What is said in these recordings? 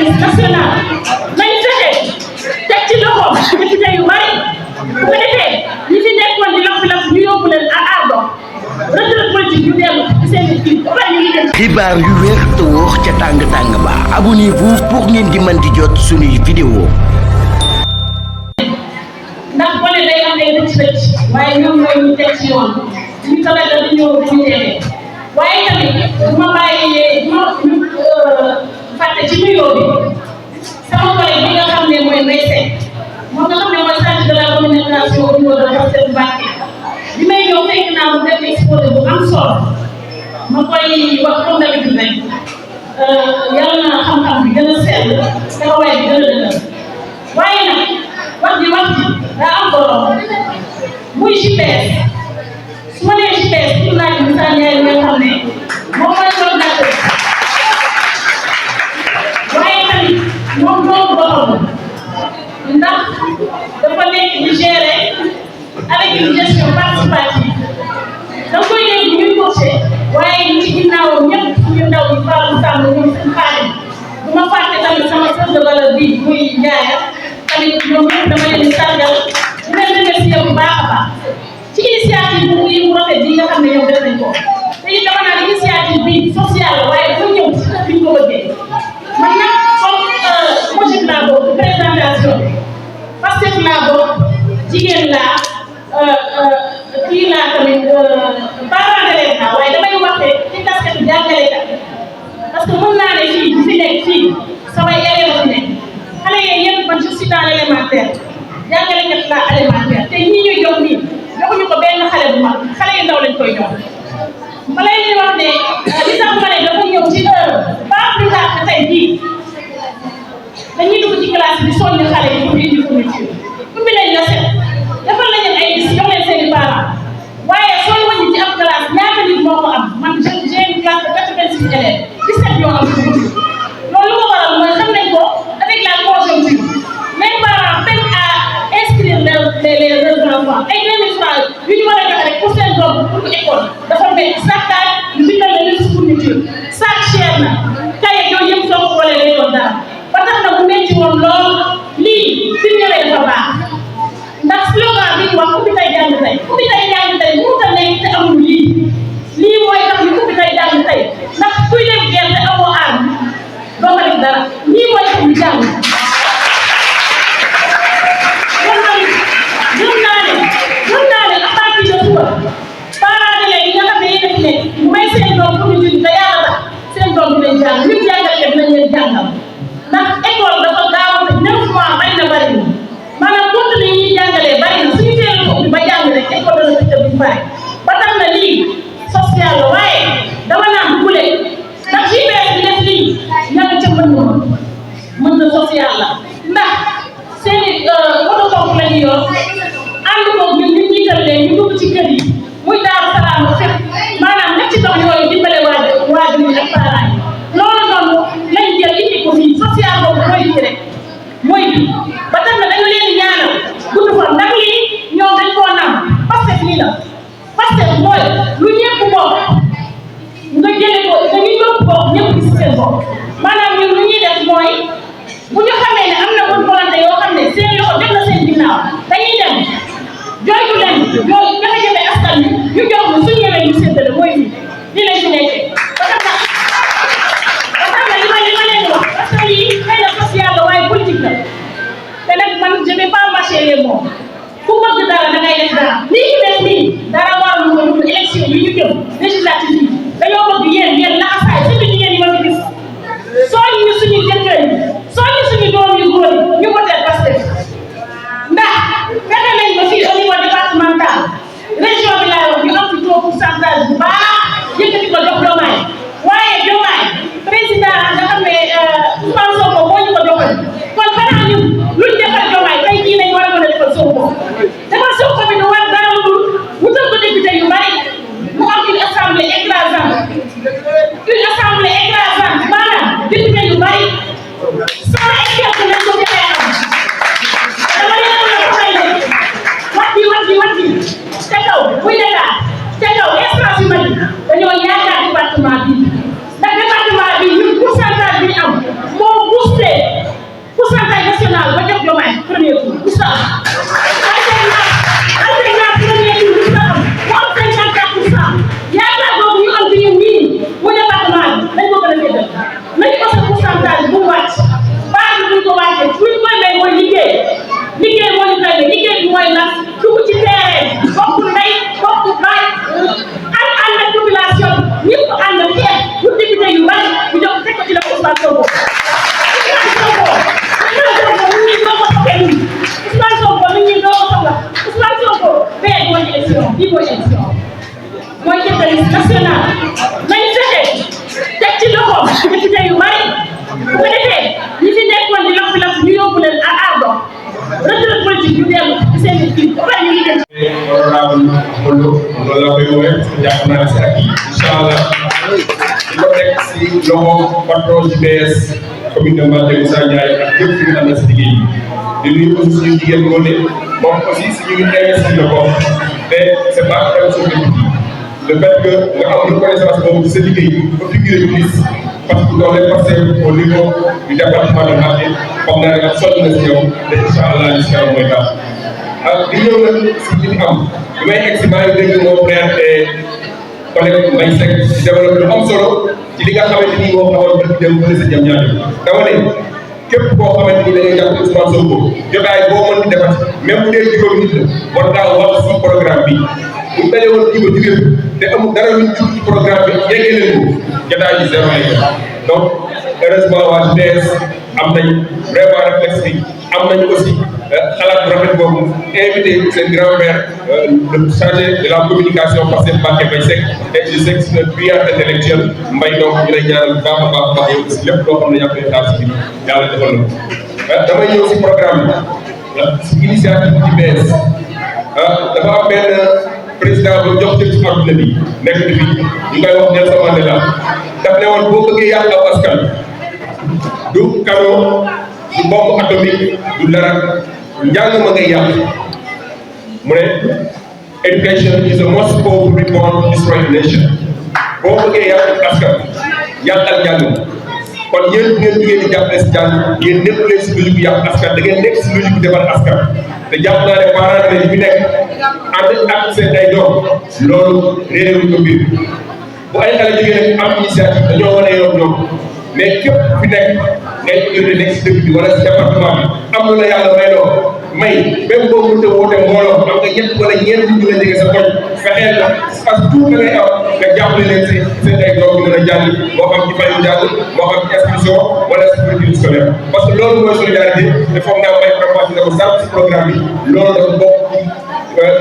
liste nationale nañ fexe teg ci loxoom député yu bari bu ko defee ñi fi nekkoon di lakk ñu yóbbu leen à ardo retraite politique yu dellu ci seen kii ba pare ñu ngi dem. xibaar yu wér te wóor ca tàng ba abonnez-vous pour ngeen di mën di jot suñuy vidéo. ndax bone day am ay rëcc waaye ñoom ñooy ñu teg ci yoon ñu tamit dañu ñëw dañu teewee waaye tamit bu ma bàyyee ñu fàtte ci nuyoo bi sama collègue bi nga xam ne mooy Mbacké moom nga xam ne mooy chargé de la communication au niveau de la Mbacké bi may ñëw fekk naa mu def exposé bu am solo ma koy wax comme d'habitude rek yàlla na xam-xam bi gën a sell taxawaay bi gën a dëgër waaye nag wax ji daa am solo muy GPS su ma nee GPS pour laaj Moussa Ndiaye nga xam ne moom mooy coordinateur waaye tamit moom doomu boppam ndax dafa nekk di gérer avec une gestion participative da koy dégg ñuy coaché waaye ñi ci ginnaawam ñëpp suñu ndaw yi Fallou Samb ñoom seen xaalis bu ma fàtte tamit sama sœur de valeur bi muy Ndiaye tamit ñoom ñëpp dama leen di sargal di leen remercier bu baax a baax ci initiative bu mu rafet bi nga xam ne ñoom def nañ ko te it dama naan initiative bi sociale la waaye dafa ñëw ci kër bi ñu ko bëggee man nag comme projet laa bokk présentation parce que laa bokk jigéen laa kii laa tamit parent d'élève laa waaye damay waxee ci taskatu jàngalekat parce que mën naa ne fii bu fi nekk fii samay élèves fi nekk xale yooyu yëpp man je suis dans l'élémentaire jàngalekat laa élémentaire te ñi ñuy jox nii joxuñu ko benn xale bu mag xale yu ndaw lañ koy jox ma lay di wax ne li tax ma ne dafa ñëw ci heure pas plus tard que tey jii dañuy dugg ci classe bi soññu xale yi pour indi fourniture ubbi nañ la set defal nañu ay gis jox leen seen i parents waaye sooy wàññi ci ab classe ñaata nit moo ko am man j'ai une classe de 86 élèves 17 yoo am loolu lu ko waral mooy xam nañ ko avec la conjoncture les parents peinent à inscrire les enfants ay 2000 francs yu ñu war a joxe rek pour seen doom pour école dafa mel saccage ñu bindal la liste fourniture sac cher na kaye yooyu yëpp soo ko boolee day doon dara ba tax na bu metti woon lool lii fi ñëwee dafa baax ndax slogan bi wax ku fi tey jàng tey ku fi tey jàng tey mënut a nekk te amul lii mooy tax ñu ku fi tey jàng tey ndax kuy dem gerte amoo aar doo ko def dara lii mooy tax ñu jàng gëm naa ne à partir de suba parents d'élèves yi nga xam ne yéen a fi nekk may seen doom fourniture te yàlla tax seen doom dinañ jàng ñun jàngalekat dinañ leen jàngal ndax école dafa gaaw a 9 mois bari na maanaam contenu yi ñuy jàngalee bari na suñu teel a ubbi ba jàng rek école dana tëj bu pare ba tax na lii social la waaye dama naan bule ndax GPS bi def lii ñanga ca mën na social la ndax seeni oto pompe la ñu yor ànd ko ñun ñu jiital leen ñu dugg ci kër yi muy Daaru Salaam fépp maanaam nekk ci dox yooyu dimbale waajur yi ak parents yi loolu noonu lañ jël indi ko fii social boobu mooy lii rek mooy bi ba tax na dañu leen ñaanal gudd fan ndax lii ñoom dañ koo nam parce que lii la parce que mooy lu ñëpp bokk nga jële ko nga ñu ñëpp bokk ñëpp gis seen bopp maanaam ñun lu ñuy def mooy bu ñu xamee ne am na bonne volonté yoo xam ne seen loxo def na seen ginnaaw dañuy dem jooytu leen jooy jafe-jafe askan bi ñu jox ñu suñu ñëwee ñu séddale mooy lii lañ fi nekkee ba tax na li ma leen wax parce que lii xëy na social la waaye politique la te nag man je vais pas marcher les mots ku bëgg dara da ngay def dara lii ñu def nii dara warul ko ñu élection yi ñu jëm législative yi dañoo bëgg yéen laxasaay surtout jigéen yi ma fi gis sooñu ñu suñu jëkkër yi sooñu suñu doom yu góor yi ñu voté Pastef ndax fexe nañ ba fii au niveau départemental région bi laa wax ñu am fi taux pourcentage bu baax yëkkati ko jox Diomaye waaye Diomaye président nga xam ne Ousmane Sonko moo ñu ko joxoon kon xanaa ñun luñ defal Diomaye tey jii nañ war a mën a defal Sonko bi nu war dara lu wutal ko député yu bari mu am une assemblée écrasante maanaam député yu bari sans exception nañ ko defee am dama leen mën a xay ne wax bi ca kaw muy Dakar ca kaw espace yu bari dañoo yaakaar département bi ndax département bi ñun pourcentage bi ñu am moo boosté mooy jëkkër liste nationale nañ fexe teg ci loxoom député yu bari bu ko defee ñi fi nekkoon di lakk ñu yóbbu leen à ardo retraite politique ñu dellu ci seen kii ba pare ñu ngi dem. honorable Molo loolu laa koy woowee parce que jàpp naa ne si ak yi incha allah di ko teg si loxo patron JBS commune de Mbacké Moussa Ndiaye ak yëpp fi nga xam ne si liggéey bi di nuyu aussi suñu jigéen ngoone moom aussi suñu investi la ko te c'est pas très souvent le fait que nga am reconnaissance boobu ci sa liggéey ba figuré ministre parce que doole passé au niveau du département de Mbacké xam naa ne sonn na si yow te incha allah li si yow mooy baax ak di ñëw nag si li ñu am bi may egg si maa ngi dégg mon frère et collègue Mbaye Seck di développé lu am solo ci li nga xamante ni moo xamoon ba dem fële sa jëm ñaari dama ne képp koo xamante ni da ngay jàpp Ousmane Sonko jotaay boo mën di defati même bu dee juróomi nit la war ngaa wax si programme bi bu ñu daje woon jiba jigéen te amul dara luñ jur ci programme bi yeggee leen ko jotaay bi zéro lay donc heureusement waa JDS am nañ vraiment réflexe bi am nañu aussi xalaat bu rafet boobu invité seen grand-père le chargé de la communication parce que Mbacké Mbaye Seck et je sais que c'est un brillant intellectuel Mbaye donc ñu lay ñaanal bu baax a baax yow aussi lépp loo xam ne yaa ngi koy xaar si biir yàlla defal na damay ñëw si programme bi si initiative bi bees dafa am benn président bu jox ci adduna bi nekk na fi ñu koy wax Nelson Mandela daf ne woon boo bëggee yàq ab askan du canon du bombe atomique du dara njàng ma ngay yàq mu ne education is the most powerful weapon to destroy a nation boo bëggee yàq askan yàqal njàng kon yéen bu ngeen jugee di jàppale si jàng yéen nekk leen si logique yàq askan da ngeen nekk si logique defar askan te jàpp naa ne parents yi fi nekk ànd ak seen ay doom loolu réeréwuñ ko mbir bu ay xale jigéen rek am initiative dañoo wane yoon ñoom mais képp fi nekk ngay urne nekk si dëkk bi wala si département bi am lu la yàlla may loo may même boo mënta woote mbooloo am nga ñett wala ñeent ñu la jege sa koñ fexeel la parce que tout da ngay am nga jàppale leen seen ay doom ñu mën a jàng moo xam ci fayu jàng moo xam ci inscription wala si curriculum scolaire parce que loolu mooy solidarité te foog naa may préparé na ko sànq si programme bi loolu dafa bokk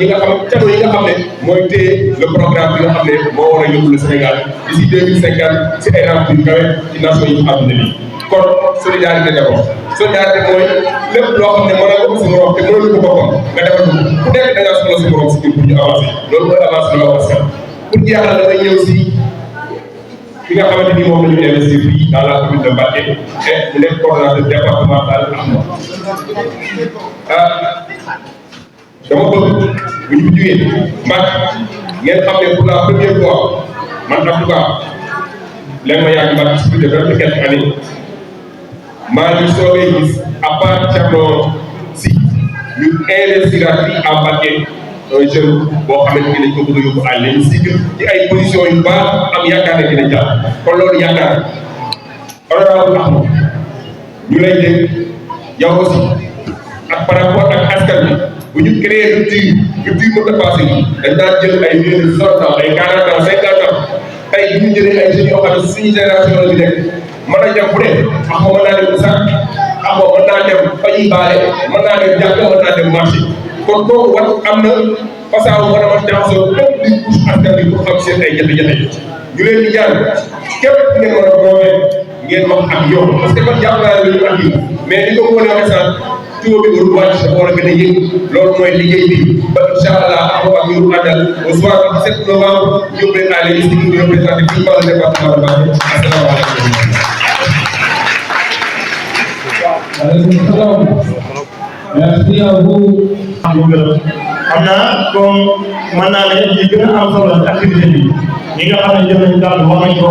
yi nga xam cadeau yi nga xam ne mooy téye le programme bi nga xam ne moo war a yóbbu le Sénégal d'ici 2050 si ay raam yu kawe ci nation yi àdduna bi kon solidarité d'abord solidarité mooy lépp loo xam ne mën na ko si morom te mënalu ko boppam nga defal ko ku nekk da ngaa soxla si morom si pour ñu avancer loolu mooy avancer loo askan pour jeexal damay ñëw si fi nga xamante ni moom la ñu investir fii dans la commune de Mbacké et mu nekk coordonnateur départemental dama bëgg bu ñu fi jugee Mbacké ngeen xam ne pour la première fois man en tout cas léegi ma yàgg Mbacké si plus de 20 quelques années maa ngi soogee gis à part Thierno si ñu investir fii à Mbacké un jeune boo xamante ni dañ ko bëgg a yóbbu à l'hémicycle ci ay positions yu baax am yaakaar ne dina jàll kon loolu yaakaar honorable Ahmed ñu lay dégg yow aussi ak par rapport ak askan bi bu ñu créé rupture mën a passé yi dañ daan jël ay vieux de 60 ans ay 40 ans 50 ans tey bu ñu jëlee ay jeunes yoo xam ne suñu génération la ñu nekk mën a dem bu dee ak mën naa dem sax ak mën naa dem fa ñuy baale mën naa dem jàkka mën naa dem marché kon kooku war am na façon war a mën jaxasoo lépp di couche askan bi pour xam seen ay jafe-jafe ñu leen di ñaan képp ngeen war a boobee ngeen wax ak yow parce que man jàpp naa ne ñu ak yi mais li ko mën a waxee sax tuba bi warul wàcc dafa war a gën a yëg loolu mooy liggéey bi ba incha allah ak ñu àndal au soir du 17 novembre ñu leen à l'hémicycle di représenté fii par le département de Mbacké asalaamaaleykum. Merci à vous. xam naa comme mën naa ne li gën a am solo ci activité bi ñi nga xam ne jël nañu kàddu wax nañ ko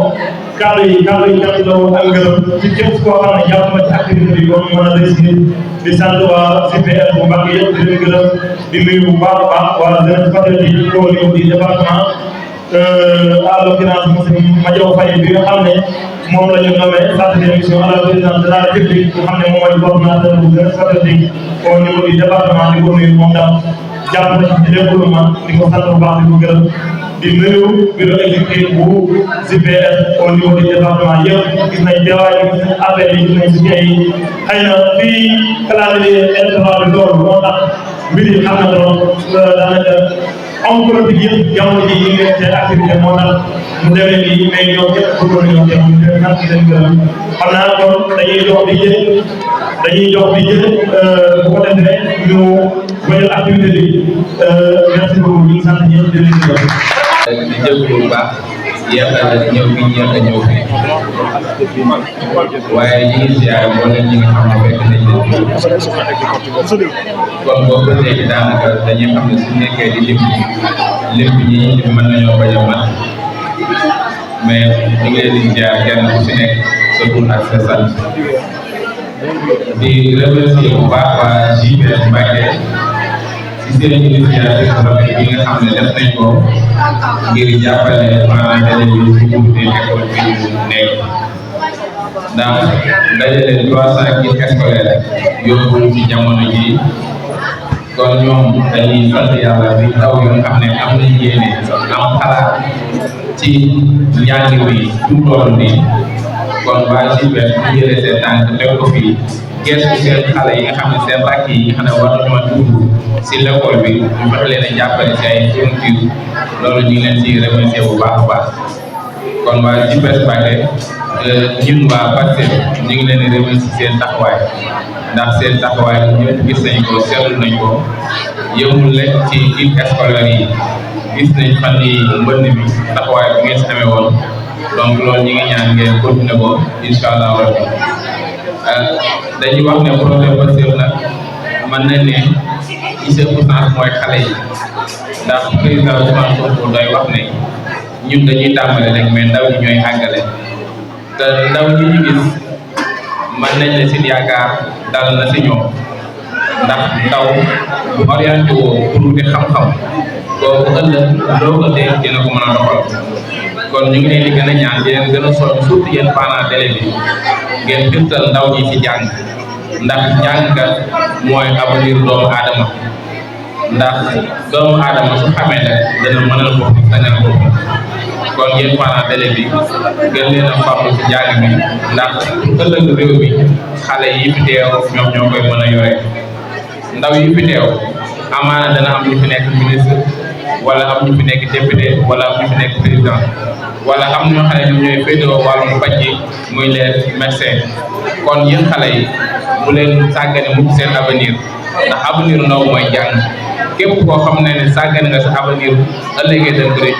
kàddu yi cant la woon ak ngërëm ci képp koo xam ne jàpp na ci activité bi comme mën a réussir di sant waa CPR bu Mbacké yëpp di leen gërëm di nuyu bu baax a baax waa jeunesse patriotique au niveau du département à l'occurrence monsieur Madiaw Faye bi nga xam ne moom la ñu nommé chargé de mission à la présidence de la République nga xam ne moom mooy coordonnateur bu jeunesse patriotique au niveau du département di ko nuyu moom tam jàpp na ci développement di ko sant bu baax di ko gërëm di nuyu bureau exécutif bu CPS au niveau du département yëpp gis nañ teewaay bi gis nañ affaire yi gis nañ sujet yi xëy na fii calendrier électoral bi loolu moo tax mbir yi xam na lool daanaka homme politique yëpp jamono ji ñu ngi leen seen activité moo tax mu demee nii mais ñoom ñëpp bëggoon ñoom ñëpp ñu leen sant leen gërëm xam naa kon dañuy jox di jël bu ko defee ñu wéyal activité bi merci beaucoup ñu ngi sant ñëpp di leen gërëm. di jégalu bu baax yéex a ñëw bi ñu yéex a ñëw fii waaye ñu ngi ziar mboolem ñi nga xam ne fekk nañ leen kon boobu ba léegi daanaka dañuy xam ne su nekkee di lim ñi mën nañoo bañ a mat mais ñu ngi leen di ziar kenn ku si nekk sa tur ak sa sant di remercier bu baax waa JPS Mbacké ci seen initiative rafet bi nga xam ne def nañ ko ngir jàppale maanaam daje bi ci ubbite école bi ñu nekk ndax dajale 300 kits scolaires yombul ci jamono ji kon ñoom dañuy sant yàlla bi taw yoo xam ne am nañ yéene am xalaat ci njàng bi fu mu toll nii kon waa JPS bu jëlee seen tànk teg ko fii gestu seen xale yi nga xam ne seen rakk yi nga xam ne war nañoo dugg si l'école bi ñu fexe leen a jàppale si ay fourniture loolu ñu ngi leen ci remercier bu baax a baax kon waa JPS Mbacké ñun waa Pastef ñu ngi leen di remercier seen taxawaay ndax seen taxawaay ñëpp gis nañ ko seetlu nañ ko yëmul rek ci kits scolaires yi gis nañ fan yi mbënn bi taxawaay bu ngeen si amee woon donc loolu ñu ngi ñaan ngeen continuer ko incha allah rabbi dañuy wax ne projet Pastef nag mën na ne ci circonstance mooy xale yi ndax président Ousmane Sonko doy wax ne ñun dañuy tàmbale rek mais ndaw ñi ñooy àggale te ndaw ñi ñu gis mën nañ ne seen yaakaar dal na si ñoom ndax ndaw bu orienté woo pour wuti xam-xam kooku ëllëg loo ko dee dina ko mën a doxal kon ñu ngi leen di gën a ñaan di leen gën a soññ surtout yéen parents d'élèves bi ngeen firtal ndaw ñi ci jàng ndax jàngkat mooy avenir doomu aadama ndax doomu aadama su xamee rek dana mënal bopp sañal bopp kon yéen parents d'élèves bi gën leen a farlu ci jàng bi ndax ëllëg réew mi xale yi fi teew ñoom ñoo koy mën a yore ndaw yi fi teew amaana dana am ñu fi nekk ministre wala am ñu fi nekk député wala am ñu fi nekk président wala am ñoo xam ne ñoom ñooy féetewoo wàllum paj gi muy les médecins kon yéen xale yi bu leen sàggane mukk seen avenir ndax avenir ndaw mooy jàng képp koo xam ne sàggane nga sa avenir ëllëgee dañ ko rëcc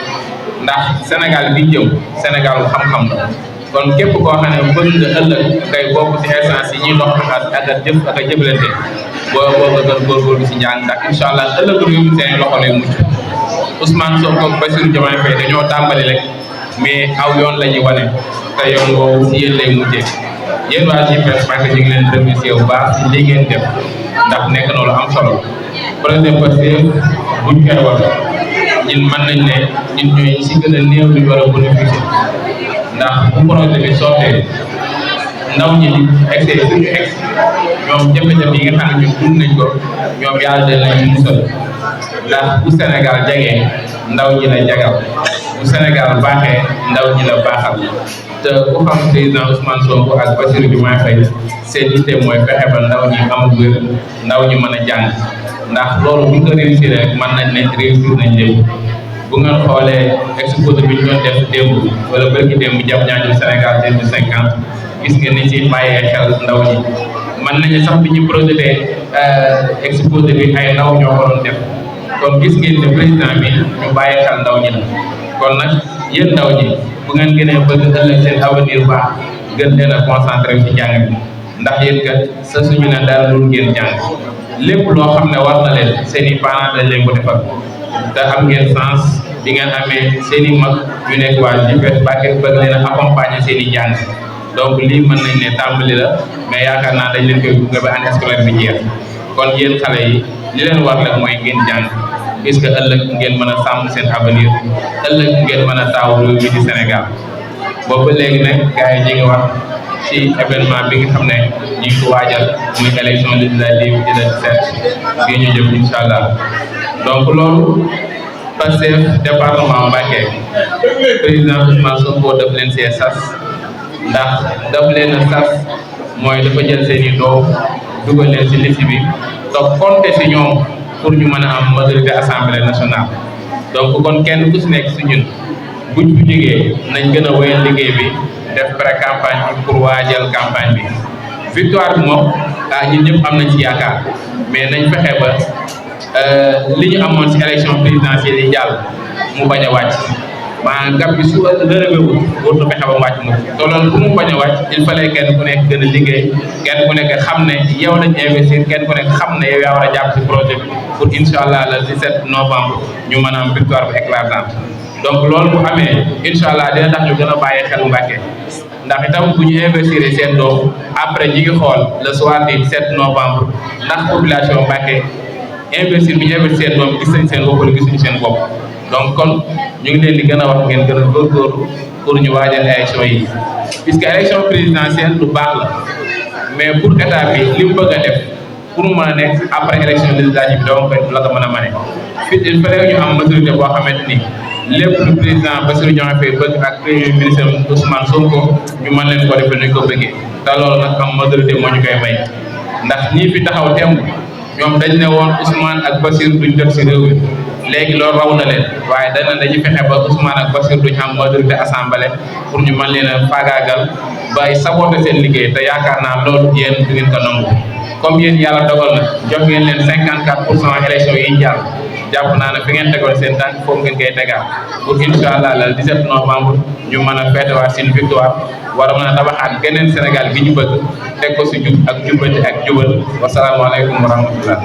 ndax Sénégal bi jëm Sénégal bu xam-xam la kon képp koo xam ne bëgg nga ëllëg ngay bokk ci instance yi ñuy dox ak a jëf ak a jëflante boo nga gën góorgóorlu si njàng ndax incha allah ëllëg réew mi seen loxo lay mucc Ousmane Sonko ak Bassirou Diomaye Faye dañoo tàmbali rek mais aw yoon la ñuy wane te yoon boobu si yéen lay mujjee yéen waa JPS Mbacké ñu ngi leen remercier bu baax si li ngeen def ndax nekk na lu am solo projet Pastef buñ koy wax ñun mën nañ ne ñun ñooy si gën a néew lu ñu war a bénéficier ndax bu projet bi sottee ndaw ñi di excès suñu ex ñoom jafe-jafe yi nga xam ne ñun dund nañ ko ñoom yàlla de nañ musal ndax bu Sénégal jagee ndaw ñi la jagal bu Sénégal baaxee ndaw ñi la baaxal te ku xam président Ousmane Sonko ak Bassirou Diomaye Faye seen yitte mooy fexe ba ndaw ñi am wér ndaw ñi mën a jàng ndax loolu bu ñu ko réussir rek mën nañ ne réussir nañ lépp bu ngeen xoolee exposé bi ñu doon def démb wala bërki démb jàpp ñaañu Sénégal 2050 gis ngeen ni ci bàyyee xel ndaw ñi mën nañu sax bi ñu projeté exposé bi ay ndaw ñoo ko doon def kon gis ngeen ne président bi ñu bàyyi xel ndaw ñi la kon nag yéen ndaw ñi bu ngeen gënee bëgg ëllëg seen avenir baax gën leen a concentré ci jàng bi ndax yéen kat sa suñu ne dara lu ngeen jàng lépp loo xam ne war na leen seen i parents dañ leen ko defal te am ngeen sens bi ngeen amee seen i mag ñu nekk waa JPS Mbacké bëgg leen a accompagner seen i jàng donc lii mën nañ ne tàmbali la mais yaakaar naa dañ leen koy gunge ba année scolaire bi jeex kon yéen xale yi li leen war rek mooy ngeen jàng puisque ëllëg ngeen mën a sàmm seen avenir ëllëg ngeen mën a taaw réew mi di Sénégal boobu ba léegi nag gars yi ñi ngi wax ci événement bi nga xam ne ñu ngi ko waajal muy élection législative di le 17 bii ñu jëm incha allah donc loolu Pastef département Mbacké président Ousmane Sonko daf leen see sas ndax daf leen a sas mooy dafa jël seen i doom dugal leen si liste bi te compter si ñoom pour ñu mën a am majorité assemblée nationale donc kon kenn ku si nekk si ñun buñ fi jógee nañ gën a wéyal liggéey bi def pré campagne bi pour waajal campagne bi victoire bi moom ñun ñëpp am nañ ci yaakaar mais nañ fexe ba li ñu amoon si élection présidentielle yi jàll mu bañ a wàcc maanaam gab bi su relevé wu warut a fexe ba mu wàcc moom te loolu pour mu bañ a wàcc il fallait kenn ku nekk gën a liggéey kenn ku nekk xam ne yow lañ investir kenn ku nekk xam ne yow yaa war a jàpp si projet bi pour incha allah le 17 novembre ñu mën a am victoire bu éclatante donc loolu bu amee incha allah dina tax ñu gën a bàyyi xel Mbacké ndax itam bu ñu investir seen doom après ñi ngi xool le soir du 7 novembre ndax population Mbacké investir bi ñu investir seen doom gis nañ seen bopp wala gisuñu seen bopp donc kon ñu ngi leen di gën a wax ngeen gën a góorgóorlu pour ñu waajal élection yi puisque élection présidentielle lu baax la mais pour état bi li mu bëgg a def pour mu mën a nekk après élection législative bi donc la ko mën a mane fii il fallait ñu am majorité boo xamante ni lépp lu président Bassirou Diomaye Faye bëgg ak premier ministre Ousmane Sonko ñu mën leen ko defee nañ ko bëggee te loolu nag am majorité moo ñu koy may ndax ñii fi taxaw temb ñoom dañ ne woon Ousmane ak Bassirou duñ jot si réew mi léegi loolu raw na leen waaye dañuy fexe ba Ousmane ak Bassirou duñ am majorité assemblée pour ñu mën leen a faagaagal ba ay saboté seen liggéey te yaakaar naa loolu yéen du ngeen ko nangu comme yéen yàlla dogal na jox ngeen leen 54% élection yi jàll jàpp naa ne fi ngeen tegoon seen tànk foofu ngeen koy tegaat pour incha allah le 17 novembre ñu mën a feetewaat seen victoire war a mën a tabaxaat geneen Sénégal gi ñu bëgg teg ko si jub ak jubbati ak jubal wasalaamualeykum wa rahmatullah